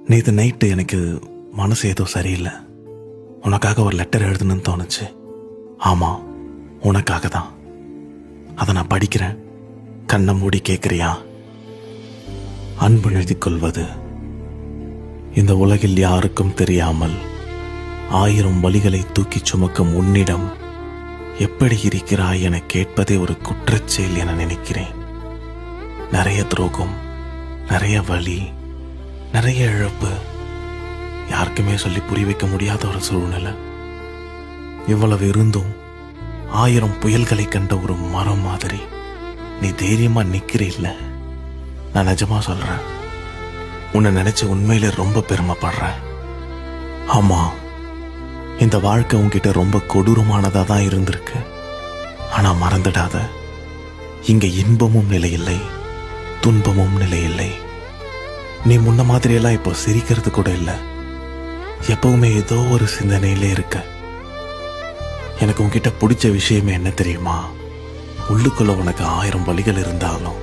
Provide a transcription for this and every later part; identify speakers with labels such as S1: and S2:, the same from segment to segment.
S1: நேற்று நைட்டு எனக்கு மனசு ஏதோ சரியில்லை. உனக்காக ஒரு லெட்டர் எழுதணும்னு தோணுச்சு. ஆமாம், உனக்காக தான். அதை நான் படிக்கிறேன். கண்ணை மூடி கேட்குறியா? அன்பு எழுதிக் கொள்வது. இந்த உலகில் யாருக்கும் தெரியாமல் 1000 வலிகளை தூக்கி சுமக்கும் உன்னிடம் எப்படி இருக்கிறாய் என கேட்பதே ஒரு குற்றச்செயல் என நினைக்கிறேன். நிறைய துரோகம், நிறைய வலி, நிறைய இழப்பு, யாருக்குமே சொல்லி புரிய வைக்க முடியாத ஒரு சூழ்நிலை. இவ்வளவு இருந்தும் 1000 புயல்களை கண்ட ஒரு மரம் மாதிரி நீ தைரியமா நிக்கிறீல்ல. நான் நிஜமா சொல்றேன், உன்னை நினைச்சு உண்மையிலே ரொம்ப பெருமைப்படுறேன். ஆமா, இந்த வாழ்க்கை உன்கிட்ட ரொம்ப கொடூரமானதா தான் இருந்திருக்கு. ஆனா மறந்துடாத, இங்க இன்பமும் நிலையில்லை, துன்பமும் நிலையில்லை. நீ முன்ன மாதிரியெல்லாம் இப்போ சிரிக்கிறது கூட இல்லை. எப்பவுமே ஏதோ ஒரு சிந்தனையிலே இருக்க. எனக்கு உன்கிட்ட பிடிச்ச விஷயமே என்ன தெரியுமா? உள்ளுக்குள்ள உனக்கு 1000 வலிகள் இருந்தாலும்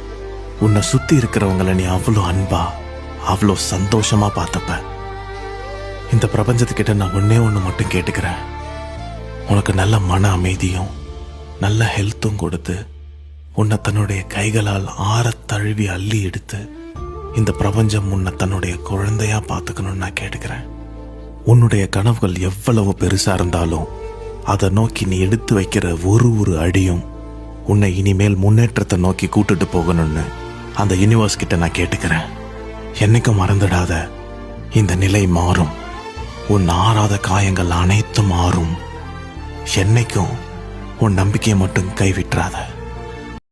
S1: உன்னை சுத்தி இருக்கிறவங்களை நீ அவ்வளோ அன்பா, அவ்வளோ சந்தோஷமா பார்த்தப்ப. இந்த பிரபஞ்சத்துக்கிட்ட நான் ஒண்ணு மட்டும் கேட்டுக்கிறேன். உனக்கு நல்ல மன அமைதியும் நல்ல ஹெல்த்தும் கொடுத்து உன்னை தன்னுடைய கைகளால் ஆறத் தழுவி அள்ளி எடுத்து இந்த பிரபஞ்சம் உன்னை தன்னுடைய குழந்தையா பார்த்துக்கணும்னு நான் கேட்டுக்கிறேன். உன்னுடைய கனவுகள் எவ்வளவு பெருசா இருந்தாலும் அதை நோக்கி நீ எடுத்து வைக்கிற ஒரு அடியும் உன்னை இனிமேல் முன்னேற்றத்தை நோக்கி கூட்டிட்டு போகணும்னு அந்த யூனிவர்ஸ் கிட்ட நான் கேட்டுக்கிறேன். என்னைக்கும் மறந்துடாத, இந்த நிலை மாறும். உன் ஆறாத காயங்கள் அனைத்தும் மாறும். என்னைக்கும் உன் நம்பிக்கையை மட்டும் கைவிட்டுறாத.